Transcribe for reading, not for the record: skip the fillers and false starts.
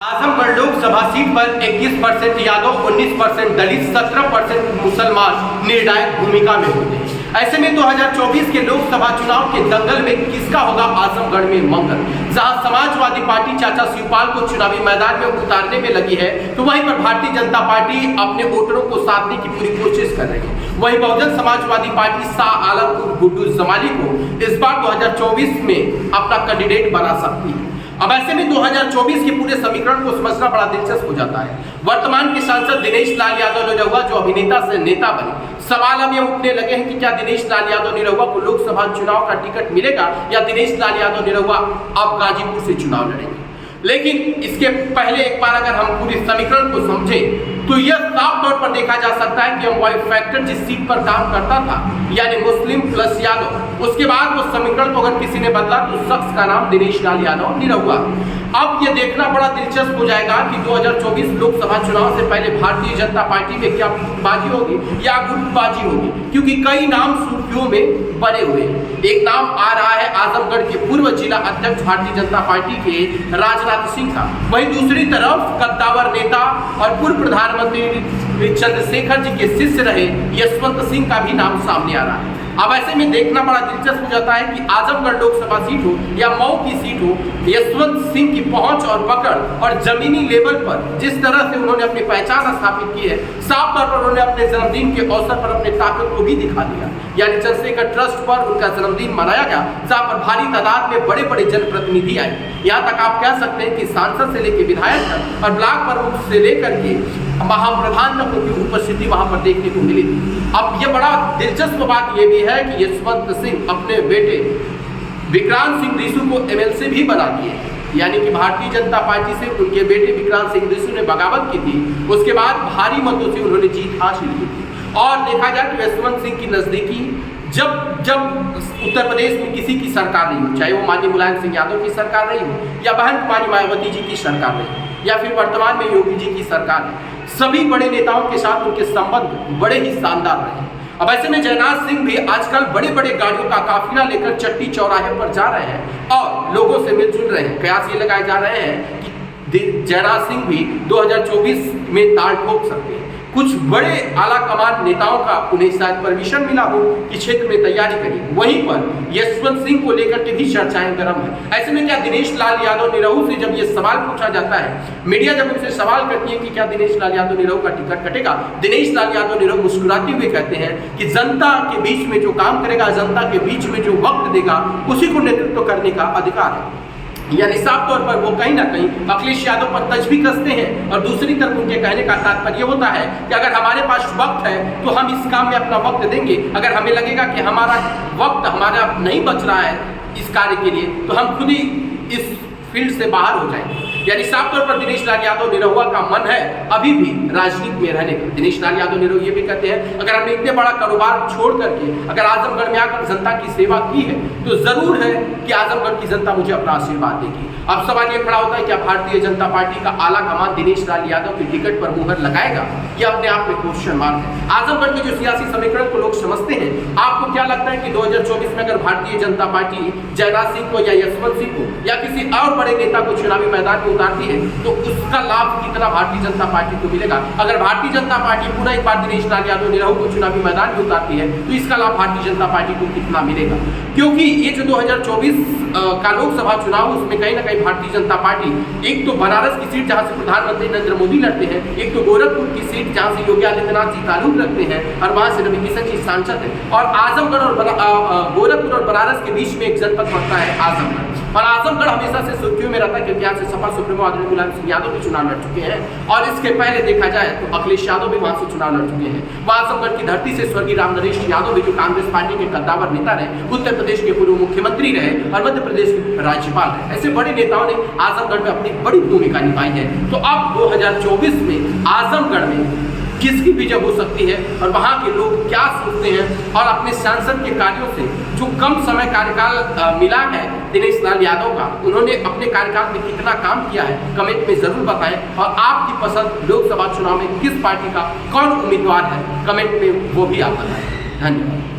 Azamgarh Lok Sabha seat पर 21% यादव, 19% दलित, 17% मुसलमान निर्णायक भूमिका में होते हैं। ऐसे में 2024 के लोकसभा चुनाव के दंगल में किसका होगा आजमगढ़ में मंगल। जहां समाजवादी पार्टी चाचा शिवपाल को चुनावी मैदान में उतारने में लगी है, तो वहीं पर भारतीय जनता पार्टी अपने वोटरों को साधने की पूरी कोशिश कर रही है। वहीं बहुजन समाजवादी पार्टी शाह आलम गुड्डू जमाली को इस बार 2024 में अपना कैंडिडेट बना सकती है। अब ऐसे में 2024 के पूरे समीकरण को समझना बड़ा दिलचस्प हो जाता है। वर्तमान के सांसद दिनेश लाल यादव निरहुआ जो अभिनेता से नेता बने, सवाल अब ये उठने लगे हैं कि क्या दिनेश लाल यादव निरहुआ को लोकसभा चुनाव का टिकट मिलेगा या दिनेश लाल यादव निरहुआ अब गाजीपुर से चुनाव लड़ेंगे। लेकिन इसके पहले एक बार अगर हम पूरे समीकरण को समझें तो यह साफ तौर पर देखा जा सकता है कि हम वाई फैक्टर जिस सीट पर काम करता था यानी मुस्लिम प्लस यादव, उसके बाद वो समीकरण को अगर किसी ने बदला तो शख्स का नाम दिनेश लाल यादव निरहुआ। अब यह देखना बड़ा दिलचस्प हो जाएगा कि 2024 लोकसभा चुनाव से पहले भारतीय जनता पार्टी में क्या बाजी होगी या गुटबाजी होगी, क्योंकि कई नाम सुर्खियों में बने हुए। एक नाम आ रहा है आजमगढ़ के पूर्व जिला अध्यक्ष भारतीय जनता पार्टी के राजनाथ सिंह का। वहीं दूसरी तरफ कद्दावर नेता और पूर्व प्रधानमंत्री चंद्रशेखर जी के शिष्य रहे यशवंत सिंह का भी नाम सामने आ रहा है। अब ऐसे में देखना बड़ा दिलचस्प हो जाता है कि आजमगढ़ लोकसभा सीट हो या मऊ की सीट हो, यशवंत सिंह की पहुंच और पकड़ और जमीनी लेवल पर जिस तरह से उन्होंने अपनी पहचान स्थापित की है, साफ तौर पर उन्होंने अपने जन्मदिन के अवसर पर अपने ताकत को भी दिखा दिया। यानी चंद्रशेखर ट्रस्ट पर उनका जन्मदिन मनाया गया, जहां पर भारी तादाद में बड़े बड़े जनप्रतिनिधि आए। यहाँ तक आप कह सकते हैं कि सांसद से लेकर विधायक तक और ब्लॉक प्रमुख से लेकर के महाप्रधान तक उनकी उपस्थिति वहां पर देखने को मिली थी। अब यह बड़ा दिलचस्प बात यह भी है कि यशवंत सिंह अपने बेटे विक्रांत सिंह रिसू को एमएलसी भी बना दिए, यानी कि भारतीय जनता पार्टी से उनके बेटे विक्रांत सिंह रिसू ने बगावत की थी, उसके बाद भारी मतों से उन्होंने जीत हासिल की थी। और देखा जाए तो यशवंत सिंह की नजदीकी जब उत्तर प्रदेश में किसी की सरकार नहीं हो, चाहे वो माननीय मुलायम सिंह यादव की सरकार रही हो या बहन कुमारी मायावती जी की सरकार रही या फिर वर्तमान में योगी जी की सरकार है, सभी बड़े नेताओं के साथ उनके संबंध बड़े ही शानदार रहे। अब ऐसे में जयनाथ सिंह भी आजकल बड़े बड़े गाड़ियों का काफिला लेकर चट्टी चौराहे पर जा रहे हैं और लोगों से मिलजुल रहे हैं। कयास ये लगाए जा रहे हैं कि जयनाथ सिंह भी 2024 में ताल ठोक सकते हैं। कुछ बड़े आला कमान नेताओं का उन्हें शायद परमिशन मिला हो कि क्षेत्र में तैयारी करिए। वहीं पर यशवंत सिंह को लेकर के भी चर्चाएं गर्म है। ऐसे में क्या दिनेश लाल यादव निरहू से जब ये सवाल पूछा जाता है, मीडिया जब उनसे सवाल करती है कि क्या दिनेश लाल यादव निरहू का टिकट कटेगा, दिनेश लाल यादव निरहू मुस्कुराते हुए कहते हैं कि जनता के बीच में जो काम करेगा, जनता के बीच में जो वक्त देगा, उसी को नेतृत्व करने का अधिकार है। यानी साफ तौर पर वो कहीं ना कहीं अखिलेश यादव पर तज भी कसते हैं और दूसरी तरफ उनके कहने का तात्पर्य होता है कि अगर हमारे पास वक्त है तो हम इस काम में अपना वक्त देंगे, अगर हमें लगेगा कि हमारा वक्त हमारा नहीं बच रहा है इस कार्य के लिए तो हम खुद ही इस फील्ड से बाहर हो जाएंगे। यानी साफ तौर पर दिनेश लाल यादव निरहुआ का मन है अभी भी राजनीति में रहने का। दिनेश लाल यादव निरहुआ ये भी कहते हैं अगर हमने इतने बड़ा कारोबार छोड़ करके अगर आजमगढ़ में आकर जनता की सेवा की है तो जरूर है कि आजमगढ़ की जनता मुझे अपना आशीर्वाद देगी। अब सवाल ये खड़ा होता है क्या भारतीय जनता पार्टी का आला कमान दिनेश लाल यादव के टिकट पर मुहर लगाएगा? ये अपने आप में क्वेश्चन मार्क है। आजमगढ़ के जो सियासी समीकरण को लोग समझते हैं, आपको क्या लगता है कि 2024 में अगर भारतीय जनता पार्टी जयनाथ सिंह को या यशवंत सिंह को या किसी और बड़े नेता को चुनावी मैदान में उतारती है तो उसका लाभ कितना भारतीय जनता पार्टी को मिलेगा? अगर भारतीय जनता पार्टी पुनः एक बार दिनेश लाल यादव निरहू को चुनावी मैदान में उतारती है तो इसका लाभ भारतीय जनता पार्टी को कितना मिलेगा? क्योंकि ये जो 2024 का लोकसभा चुनाव उसमें कहीं ना कहीं भारतीय जनता पार्टी एक तो बनारस की सीट जहां से प्रधानमंत्री नरेंद्र मोदी लड़ते हैं, एक तो गोरखपुर की सीट जहां से योगी आदित्यनाथ जी ताल्लुक रखते हैं और वहां से रविकिशन जी सांसद है, और आजमगढ़ और गोरखपुर और बनारस के बीच में एक जनपद पड़ता है आजमगढ़। और आजमगढ़ हमेशा से सुर्खियों में रहता है क्योंकि यहाँ से सपा सुप्रीमो आदरणीय मुलायम सिंह यादव भी चुनाव लड़ चुके हैं और इसके पहले देखा जाए तो अखिलेश यादव भी वहां से चुनाव लड़ चुके हैं। वहां आजमगढ़ की धरती से स्वर्गीय राम नरेश यादव भी जो कांग्रेस पार्टी के कद्दावर नेता रहे, उत्तर प्रदेश के पूर्व मुख्यमंत्री रहे और मध्य प्रदेश के राज्यपाल रहे, ऐसे बड़े नेताओं ने आजमगढ़ में अपनी बड़ी भूमिका निभाई है। तो अब 2024 में आजमगढ़ में किसकी विजय हो सकती है और वहां के लोग क्या सोचते हैं और अपने सांसद के कार्यों से जो कम समय कार्यकाल मिला है दिनेश लाल यादव का, उन्होंने अपने कार्यकाल में कितना काम किया है, कमेंट में जरूर बताएं। और आपकी पसंद लोकसभा चुनाव में किस पार्टी का कौन उम्मीदवार है, कमेंट में वो भी आप बताएं। धन्यवाद।